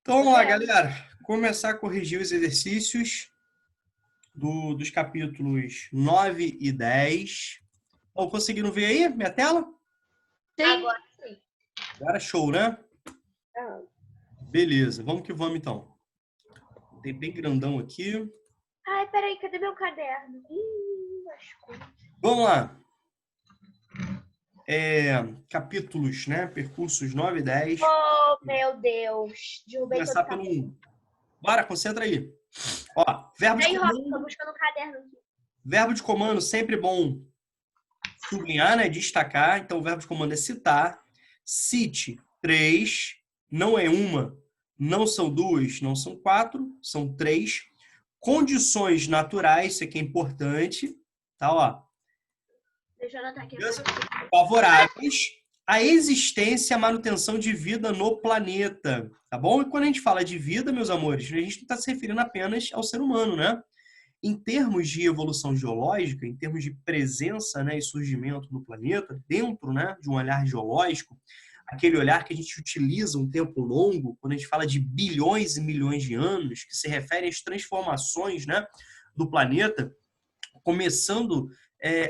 Então vamos lá, galera. Começar a corrigir os exercícios dos capítulos 9 e 10. Estão conseguindo ver aí minha tela? Sim. Agora sim. Agora show, né? Ah. Beleza, vamos que vamos então. Tem bem grandão aqui. Ai, peraí, cadê meu caderno? Lascou. Vamos lá. Capítulos, né? Percursos 9 e 10. Oh, meu Deus. Derrubei Começar todo o pelo caderno. 1. Bora, concentra aí. Ó, verbo de Aí, Rosa, tô comando. buscando o caderno aqui. Verbo de comando, sempre bom sublinhar, né? Destacar. Então, o verbo de comando é citar. Cite 3, não é uma, não são duas, não são quatro, são 3. Condições naturais, isso aqui é importante. Tá, ó. Deixa eu anotar aqui. Favoráveis à existência e à manutenção de vida no planeta. Tá bom? E quando a gente fala de vida, meus amores, a gente não está se referindo apenas ao ser humano, né? Em termos de evolução geológica, em termos de presença, né, e surgimento no planeta, dentro, né, de um olhar geológico, aquele olhar que a gente utiliza um tempo longo, quando a gente fala de bilhões e milhões de anos, que se refere às transformações, né, do planeta, começando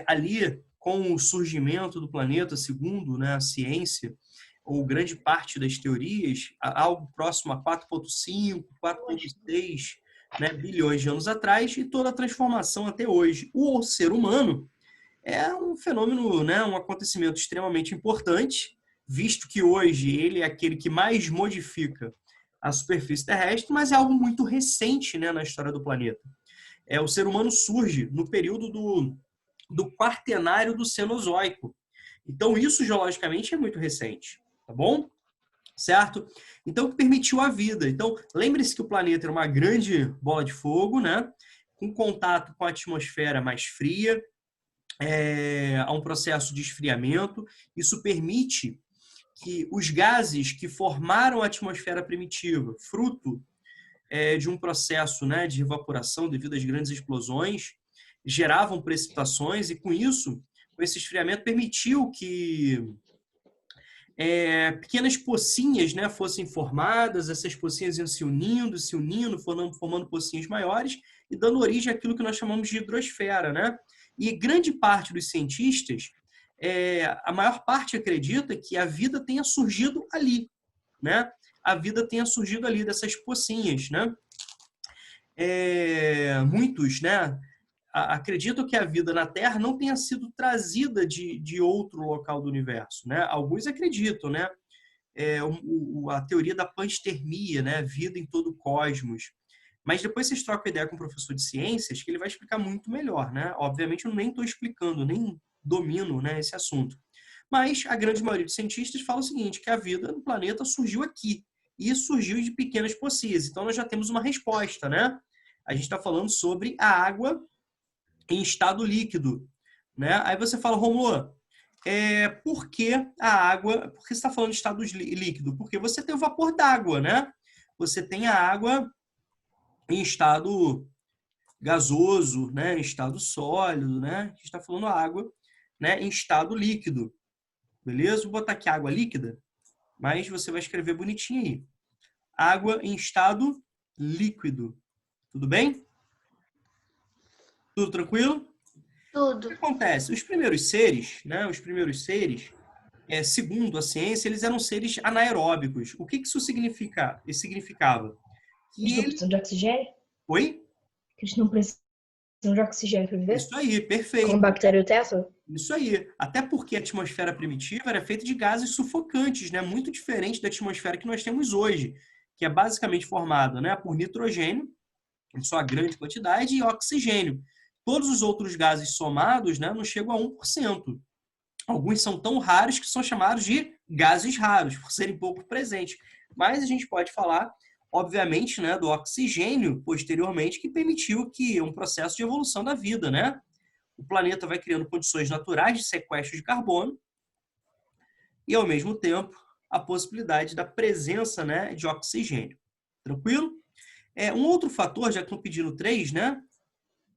ali com o surgimento do planeta, segundo, né, a ciência, ou grande parte das teorias, algo próximo a 4,5, 4,6 né, bilhões de anos atrás, e toda a transformação até hoje. O ser humano é um fenômeno, né, um acontecimento extremamente importante, visto que hoje ele é aquele que mais modifica a superfície terrestre, mas é algo muito recente, né, na história do planeta. O ser humano surge no período do Quaternário do Cenozoico. Então, isso geologicamente é muito recente, tá bom? Certo? Então, o que permitiu a vida. Então, lembre-se que o planeta era uma grande bola de fogo, né? Com contato com a atmosfera mais fria, há um processo de esfriamento. Isso permite que os gases que formaram a atmosfera primitiva, fruto de um processo, né, de evaporação devido às grandes explosões, geravam precipitações e, com isso, com esse esfriamento, permitiu que pequenas pocinhas, né, fossem formadas, essas pocinhas iam se unindo, formando pocinhas maiores e dando origem àquilo que nós chamamos de hidrosfera, né? E grande parte dos cientistas, a maior parte acredita que a vida tenha surgido ali, né? A vida tenha surgido ali dessas pocinhas, né? Muitos, né, acreditam que a vida na Terra não tenha sido trazida de outro local do universo, né? Alguns acreditam, né? A teoria da panspermia, né? Vida em todo o cosmos. Mas depois vocês trocam ideia com um professor de ciências que ele vai explicar muito melhor, né? Obviamente eu nem estou explicando, nem domino, né, esse assunto. Mas a grande maioria dos cientistas fala o seguinte, que a vida no planeta surgiu aqui. E surgiu de pequenas pocinhas. Então nós já temos uma resposta, né? A gente está falando sobre a água em estado líquido, né? Aí você fala, Romulo, por que a água... Por que você está falando de estado líquido? Porque você tem o vapor d'água, né? Você tem a água em estado gasoso, né? Em estado sólido, né? A gente está falando água, né, em estado líquido. Beleza? Vou botar aqui água líquida, mas você vai escrever bonitinho aí. Água em estado líquido. Tudo bem? Tudo tranquilo? Tudo. O que acontece? Os primeiros seres, né? Os primeiros seres, segundo a ciência, eles eram seres anaeróbicos. O que isso significava? Eles não precisam de oxigênio? Oi? Eles não precisam de oxigênio para viver? Isso aí, perfeito. Como bactéria Tesla? Isso aí. Até porque a atmosfera primitiva era feita de gases sufocantes, né? Muito diferente da atmosfera que nós temos hoje, que é basicamente formada, né, por nitrogênio, em sua grande quantidade, e oxigênio. Todos os outros gases somados, né, não chegam a 1%. Alguns são tão raros que são chamados de gases raros, por serem pouco presentes. Mas a gente pode falar, obviamente, né, do oxigênio, posteriormente, que permitiu que um processo de evolução da vida, né? O planeta vai criando condições naturais de sequestro de carbono e, ao mesmo tempo, a possibilidade da presença, né, de oxigênio. Tranquilo? Um outro fator, já que estão pedindo 3, né?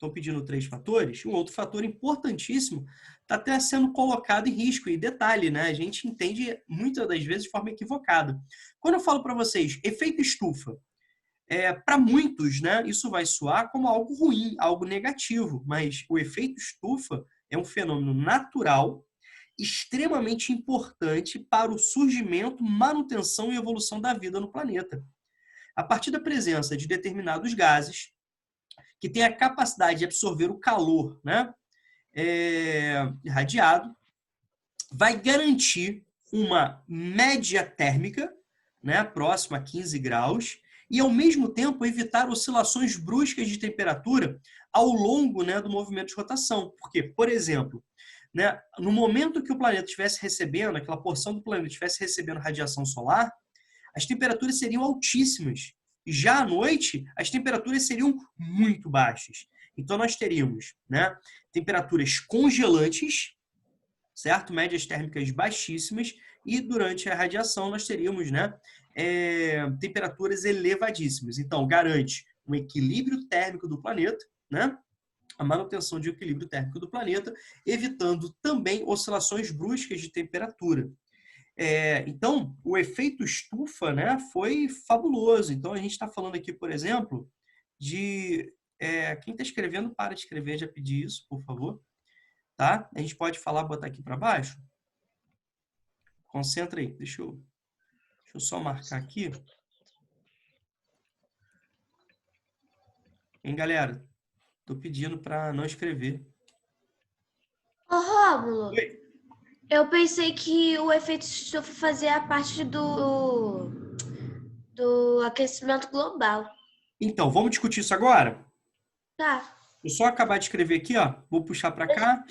estão pedindo 3 fatores, um outro fator importantíssimo está até sendo colocado em risco. E detalhe, né? A gente entende muitas das vezes de forma equivocada. Quando eu falo para vocês, efeito estufa, para muitos, né, isso vai soar como algo ruim, algo negativo, mas o efeito estufa é um fenômeno natural, extremamente importante para o surgimento, manutenção e evolução da vida no planeta. A partir da presença de determinados gases que têm a capacidade de absorver o calor, né, irradiado, vai garantir uma média térmica, né, próxima a 15 graus, e, ao mesmo tempo, evitar oscilações bruscas de temperatura ao longo, né, do movimento de rotação. Porque, por exemplo, né, no momento que o planeta estivesse recebendo, aquela porção do planeta estivesse recebendo radiação solar, as temperaturas seriam altíssimas. E já à noite, as temperaturas seriam muito baixas. Então, nós teríamos, né, temperaturas congelantes, certo? Médias térmicas baixíssimas, e durante a radiação nós teríamos, né, temperaturas elevadíssimas. Então, garante um equilíbrio térmico do planeta, né? A manutenção de equilíbrio térmico do planeta, evitando também oscilações bruscas de temperatura. Então, o efeito estufa, né, foi fabuloso. Então, a gente está falando aqui, por exemplo, de... quem está escrevendo, para de escrever, já pedi isso, por favor. Tá? A gente pode falar, botar aqui para baixo? Concentra aí, deixa eu só marcar aqui. Hein, galera? Tô pedindo para não escrever. Ô, Rômulo, Oi? eu pensei que o efeito estufa fazia parte do aquecimento global. Então, vamos discutir isso agora? Tá. Eu só acabar de escrever aqui, ó. Vou puxar para cá.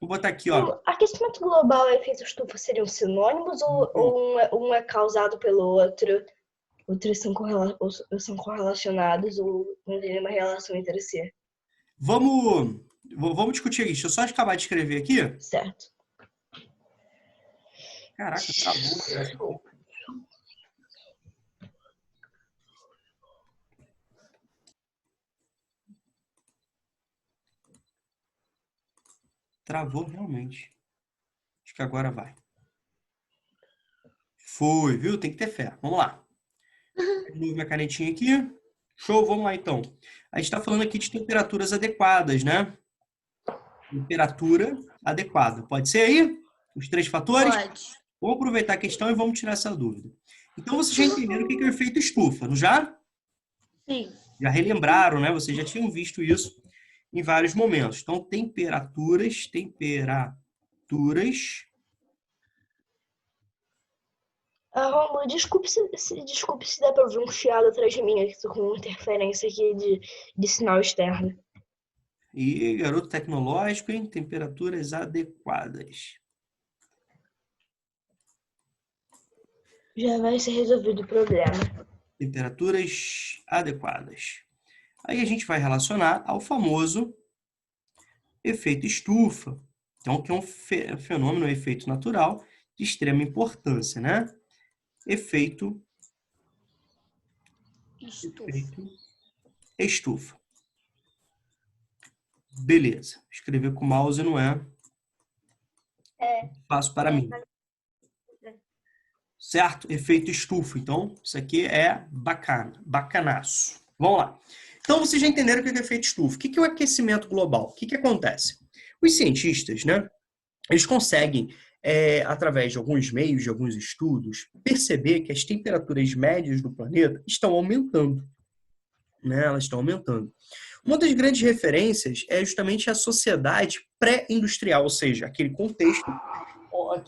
Vou botar aqui, ó. Aquecimento global e efeito estufa seriam sinônimos ou um é causado pelo outro? Outros são correlacionados ou não tem nenhuma relação entre si? Vamos discutir isso. Deixa eu só acabar de escrever aqui. Certo. Caraca, travou. Travou realmente. Acho que agora vai. Foi, viu? Tem que ter fé. Vamos lá. De novo minha canetinha aqui. Show, vamos lá então. A gente está falando aqui de temperaturas adequadas, né? Temperatura adequada. Pode ser aí? Os 3 fatores? Pode. Vamos aproveitar a questão e vamos tirar essa dúvida. Então, vocês já entenderam o que é o efeito estufa, não já? Sim. Já relembraram, né? Vocês já tinham visto isso em vários momentos. Então, temperaturas. Romulo, desculpe se dá pra ouvir um chiado atrás de mim, aqui, tô com uma interferência aqui de sinal externo. E garoto tecnológico, em temperaturas adequadas. Já vai ser resolvido o problema. Temperaturas adequadas. Aí a gente vai relacionar ao famoso efeito estufa. Então, que é um fenômeno, um efeito natural de extrema importância, né? Efeito estufa. Beleza. Escrever com o mouse não é fácil para mim. Certo? Efeito estufa. Então, isso aqui é bacana. Bacanaço. Vamos lá. Então, vocês já entenderam o que é efeito estufa. O que é o aquecimento global? O que acontece? Os cientistas, né? Eles conseguem, através de alguns meios, de alguns estudos, perceber que as temperaturas médias do planeta estão aumentando. Né? Elas estão aumentando. Uma das grandes referências é justamente a sociedade pré-industrial, ou seja, aquele contexto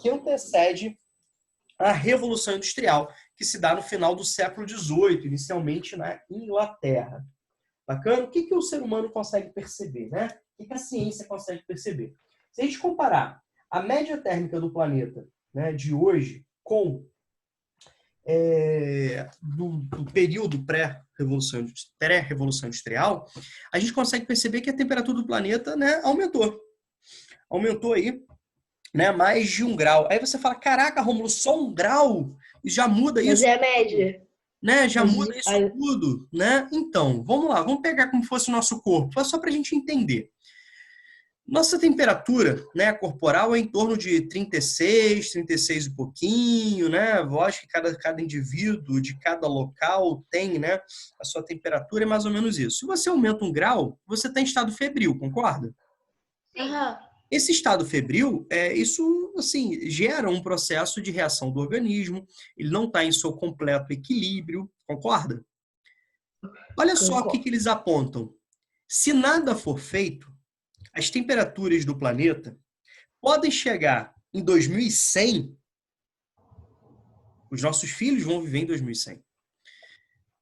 que antecede a Revolução Industrial, que se dá no final do século XVIII, inicialmente na Inglaterra. Bacana? O que o ser humano consegue perceber, né? O que a ciência consegue perceber? Se a gente comparar a média térmica do planeta, né, de hoje com do período pré-revolução industrial, a gente consegue perceber que a temperatura do planeta, né, aumentou. Aumentou aí, né, mais de 1 grau. Aí você fala, caraca, Rômulo, só 1 grau? E já muda isso? Mas é a média. né? Já Mas muda isso aí- tudo, né? Então, vamos lá, vamos pegar como fosse o nosso corpo, só para a gente entender. Nossa temperatura, né, corporal é em torno de 36 e pouquinho, né? Lógico que cada indivíduo de cada local tem, né, a sua temperatura, é mais ou menos isso. Se você aumenta 1 grau, você está em estado febril, concorda? Aham. Esse estado febril, isso assim, gera um processo de reação do organismo, ele não está em seu completo equilíbrio, concorda? Olha só o que eles apontam. Se nada for feito, as temperaturas do planeta podem chegar em 2100, os nossos filhos vão viver em 2100,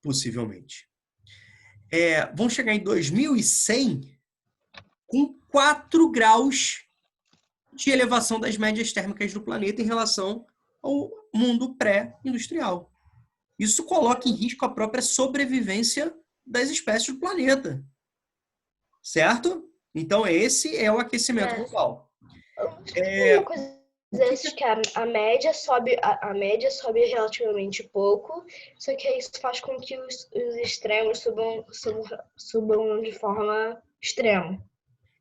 possivelmente. Vão chegar em 2100 com 4 graus de elevação das médias térmicas do planeta em relação ao mundo pré-industrial. Isso coloca em risco a própria sobrevivência das espécies do planeta. Certo? Então, esse é o aquecimento global. Uma coisa dessas que a média sobe, a média sobe relativamente pouco, só que isso faz com que os extremos subam de forma extrema.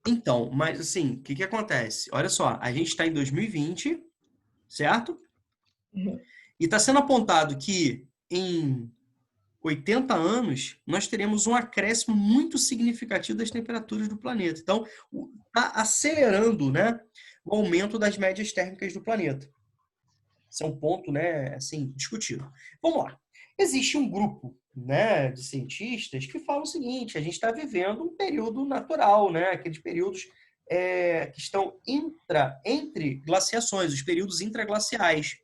Então, mas assim, o que acontece? Olha só, a gente está em 2020, certo? Uhum. E está sendo apontado que em 80 anos nós teremos um acréscimo muito significativo das temperaturas do planeta. Então, está acelerando, né, o aumento das médias térmicas do planeta. Esse é um ponto, né, assim, discutido. Vamos lá. Existe um grupo, né, de cientistas que falam o seguinte: a gente está vivendo um período natural, né, aqueles períodos que estão entre glaciações, os períodos intraglaciais.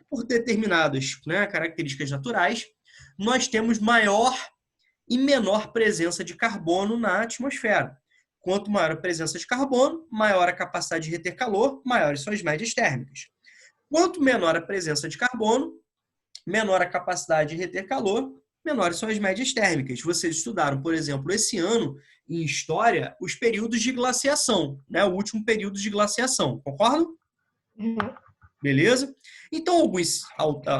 Por determinadas, né, características naturais, nós temos maior e menor presença de carbono na atmosfera. Quanto maior a presença de carbono, maior a capacidade de reter calor, maiores são as médias térmicas. Quanto menor a presença de carbono, menor a capacidade de reter calor, menores são as médias térmicas. Vocês estudaram, por exemplo, esse ano, em História, os períodos de glaciação, né? O último período de glaciação, concordam? Uhum. Beleza? Então, alguns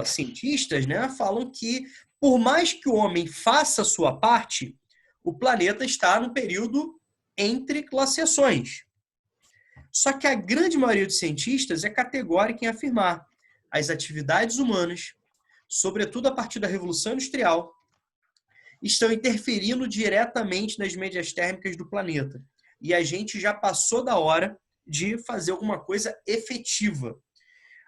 cientistas, né, falam que, por mais que o homem faça a sua parte, o planeta está no período entre glaciações. Só que a grande maioria dos cientistas é categórica em afirmar as atividades humanas, sobretudo a partir da Revolução Industrial, estão interferindo diretamente nas médias térmicas do planeta. E a gente já passou da hora de fazer alguma coisa efetiva.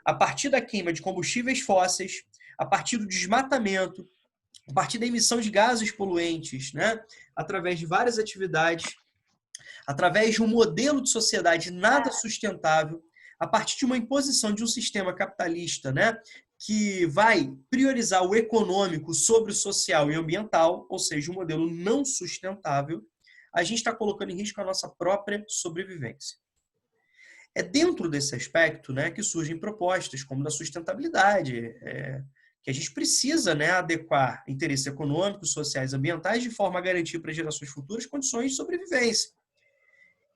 A partir da queima de combustíveis fósseis, a partir do desmatamento, a partir da emissão de gases poluentes, né? Através de várias atividades, através de um modelo de sociedade nada sustentável, a partir de uma imposição de um sistema capitalista, né, que vai priorizar o econômico sobre o social e ambiental, ou seja, um modelo não sustentável, a gente está colocando em risco a nossa própria sobrevivência. É dentro desse aspecto, né, que surgem propostas como da sustentabilidade, que a gente precisa, né, adequar interesses econômicos, sociais e ambientais de forma a garantir para gerações futuras condições de sobrevivência.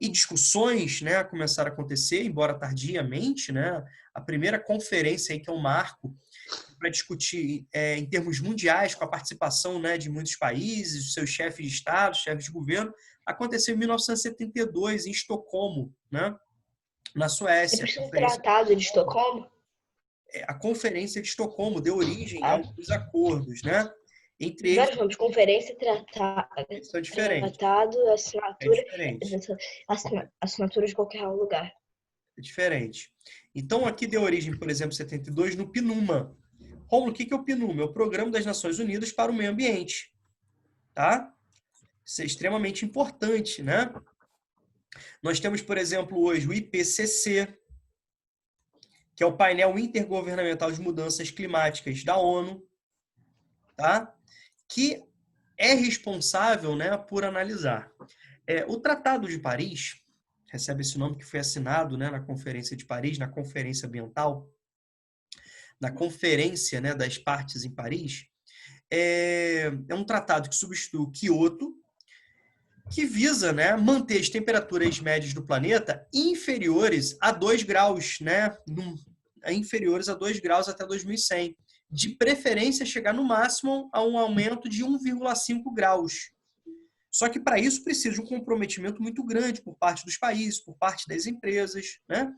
E discussões, né, começaram a acontecer, embora tardiamente, né, a primeira conferência aí, que é um marco para discutir em termos mundiais, com a participação, né, de muitos países, seus chefes de Estado, chefes de governo, aconteceu em 1972, em Estocolmo, né, na Suécia. Depois do Tratado de Estocolmo? A Conferência de Estocolmo deu origem a alguns acordos, né? Entre eles, Vários nomes: conferência, são diferentes. tratado, assinatura, diferente. assinatura de qualquer lugar. É diferente. Então, aqui deu origem, por exemplo, em 72, no PNUMA. Rômulo, o que é o PNUMA? É o Programa das Nações Unidas para o Meio Ambiente. Tá? Isso é extremamente importante, né? Nós temos, por exemplo, hoje o IPCC, que é o painel intergovernamental de mudanças climáticas da ONU, tá? Que é responsável, né, por analisar. O Tratado de Paris, recebe esse nome que foi assinado, né, na Conferência de Paris, na Conferência Ambiental, na Conferência, né, das Partes em Paris, é um tratado que substitui o Kyoto, que visa, né, manter as temperaturas médias do planeta inferiores a 2 graus, né, inferiores a 2 graus até 2100. de preferência chegar no máximo a um aumento de 1,5 graus. Só que para isso precisa de um comprometimento muito grande por parte dos países, por parte das empresas, né?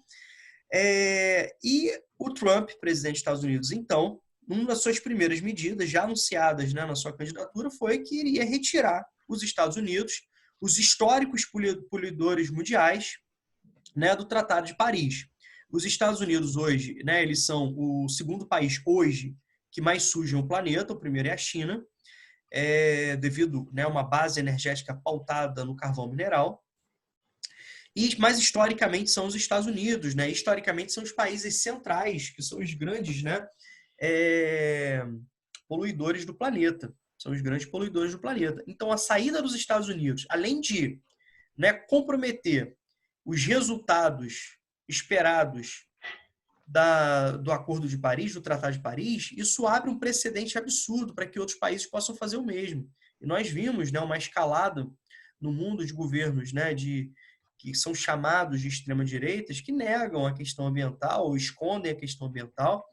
E o Trump, presidente dos Estados Unidos, então, uma das suas primeiras medidas, já anunciadas, né, na sua candidatura, foi que iria retirar os Estados Unidos, os históricos poluidores mundiais, né, do Tratado de Paris. Os Estados Unidos hoje, né, eles são o segundo país hoje que mais suja o planeta, o primeiro é a China, devido, né, a uma base energética pautada no carvão mineral. Mas historicamente são os Estados Unidos, né? Historicamente são os países centrais, que são os grandes, né, poluidores do planeta. São os grandes poluidores do planeta. Então, a saída dos Estados Unidos, além de, né, comprometer os resultados esperados do Acordo de Paris, do Tratado de Paris, isso abre um precedente absurdo para que outros países possam fazer o mesmo. E nós vimos, né, uma escalada no mundo de governos, né, que são chamados de extrema-direitas, que negam a questão ambiental ou escondem a questão ambiental.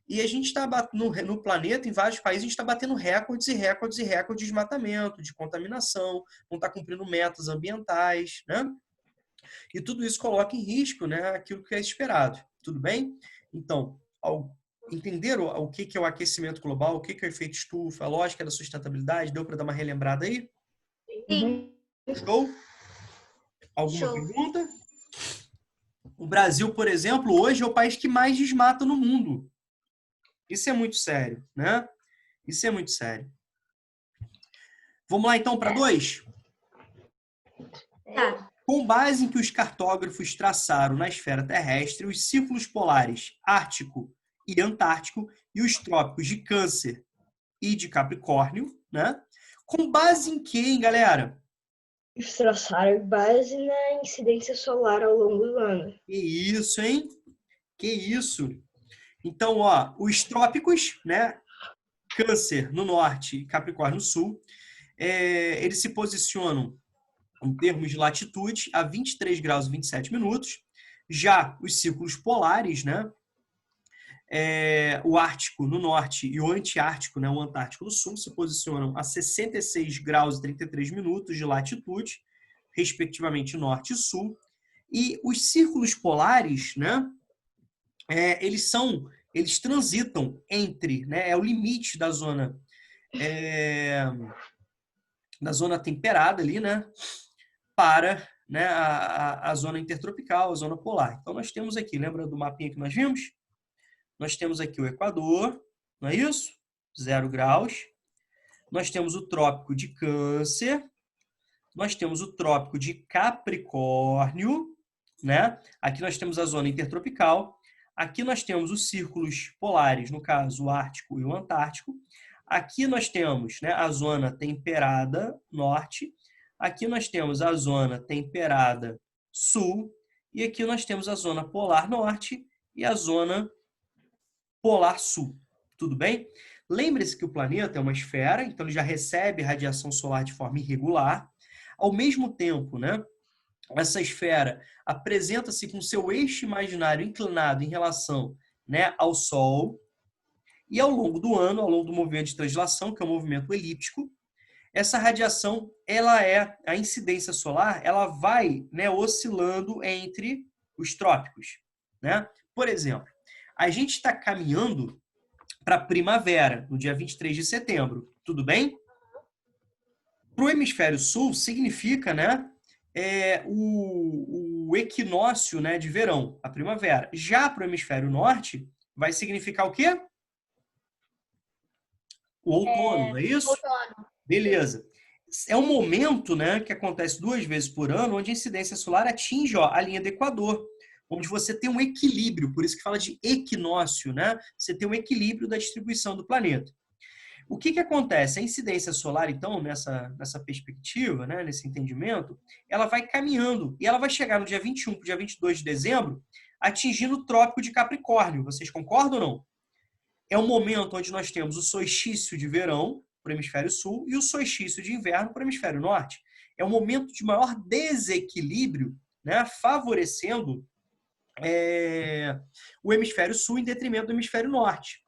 E a gente está no planeta, em vários países, a gente está batendo recordes e recordes e recordes de desmatamento, de contaminação, não está cumprindo metas ambientais, né? E tudo isso coloca em risco, né, aquilo que é esperado. Tudo bem? Então, ao entender o que é o aquecimento global, o que é o efeito estufa, a lógica da sustentabilidade, deu para dar uma relembrada aí? Sim. Show? Alguma Show. pergunta? O Brasil, por exemplo, hoje é o país que mais desmata no mundo. Isso é muito sério, né? Isso é muito sério. Vamos lá, então, para 2? Tá. Com base em que os cartógrafos traçaram na esfera terrestre os círculos polares Ártico e Antártico e os trópicos de Câncer e de Capricórnio, né? Com base em que, hein, galera? Eles traçaram base na incidência solar ao longo do ano. Que isso, hein? Que isso. Então, ó, os trópicos, né? Câncer no norte e Capricórnio no sul, eles se posicionam em termos de latitude a 23 graus e 27 minutos. Já os círculos polares, né? O Ártico no norte e o Antiártico, né? O Antártico no sul, se posicionam a 66 graus e 33 minutos de latitude, respectivamente norte e sul. E os círculos polares, né? Eles transitam entre, né? É o limite da zona temperada ali, né? Para, né, a zona intertropical, a zona polar. Então, nós temos aqui, lembra do mapinha que nós vimos? Nós temos aqui o Equador, não é isso? 0 graus. Nós temos o Trópico de Câncer. Nós temos o Trópico de Capricórnio, né? Aqui nós temos a zona intertropical. Aqui nós temos os círculos polares, no caso, o Ártico e o Antártico. Aqui nós temos, né, a zona temperada norte. Aqui nós temos a zona temperada sul. E aqui nós temos a zona polar norte e a zona polar sul. Tudo bem? Lembre-se que o planeta é uma esfera, então ele já recebe radiação solar de forma irregular. Ao mesmo tempo, né, essa esfera apresenta-se com seu eixo imaginário inclinado em relação, né, ao Sol. E ao longo do ano, ao longo do movimento de translação, que é um movimento elíptico, essa radiação, a incidência solar, ela vai, né, oscilando entre os trópicos, né? Por exemplo, a gente está caminhando para a primavera, no dia 23 de setembro, tudo bem? Para o hemisfério sul, significa, né, o equinócio, né, de verão, a primavera. Já para o hemisfério norte, vai significar o quê? O outono, não é isso? Outono. Beleza. É um momento, né, que acontece 2 vezes por ano, onde a incidência solar atinge, ó, a linha do Equador, onde você tem um equilíbrio, por isso que fala de equinócio, né? Você tem um equilíbrio da distribuição do planeta. O que acontece? A incidência solar, então, nessa perspectiva, né, nesse entendimento, ela vai caminhando e ela vai chegar no dia 21 para o dia 22 de dezembro, atingindo o Trópico de Capricórnio. Vocês concordam ou não? É um momento onde nós temos o solstício de verão para o hemisfério sul e o solstício de inverno para o hemisfério norte. É um momento de maior desequilíbrio, né, favorecendo o hemisfério sul em detrimento do hemisfério norte.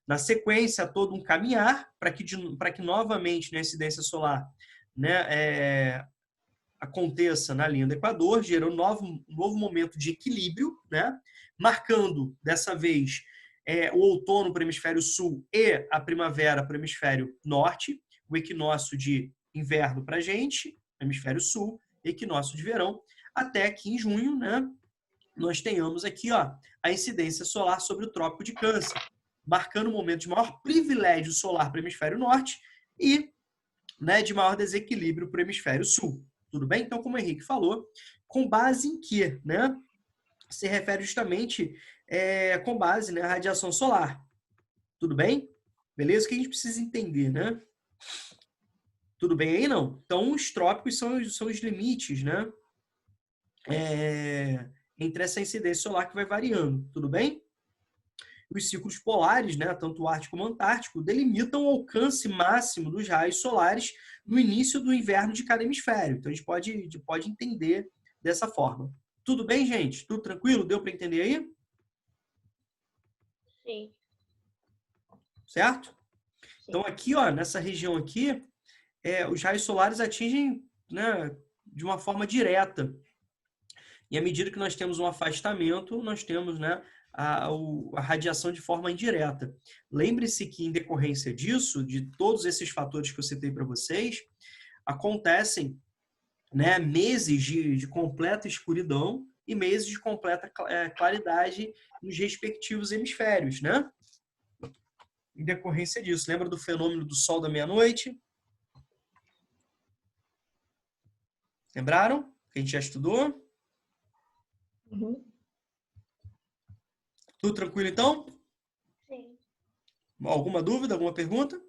Na sequência, todo um caminhar para que novamente, né, a incidência solar, né, aconteça na linha do Equador, gerando um novo momento de equilíbrio, né, marcando, dessa vez, o outono para o hemisfério sul e a primavera para o hemisfério norte, o equinócio de inverno para a gente, hemisfério sul, equinócio de verão, até que em junho, né, nós tenhamos aqui, ó, a incidência solar sobre o Trópico de Câncer, marcando um momento de maior privilégio solar para o hemisfério norte e, né, de maior desequilíbrio para o hemisfério sul. Tudo bem? Então, como o Henrique falou, com base em quê? Né? Se refere justamente com base na radiação solar. Tudo bem? Beleza? O que a gente precisa entender, né? Tudo bem aí, não? Então, os trópicos são os limites, né? Entre essa incidência solar que vai variando. Tudo bem? Os ciclos polares, né, tanto o Ártico como o Antártico, delimitam o alcance máximo dos raios solares no início do inverno de cada hemisfério. Então, a gente pode entender dessa forma. Tudo bem, gente? Tudo tranquilo? Deu para entender aí? Sim. Certo? Sim. Então, aqui, ó, nessa região aqui, os raios solares atingem, né, de uma forma direta. E à medida que nós temos um afastamento, nós temos, né, a radiação de forma indireta. Lembre-se que, em decorrência disso, de todos esses fatores que eu citei para vocês, acontecem, né, meses de completa escuridão e meses de completa claridade nos respectivos hemisférios, né? Em decorrência disso. Lembra do fenômeno do sol da meia-noite? Lembraram? Que a gente já estudou? Uhum. Tudo tranquilo, então? Sim. Alguma dúvida, alguma pergunta?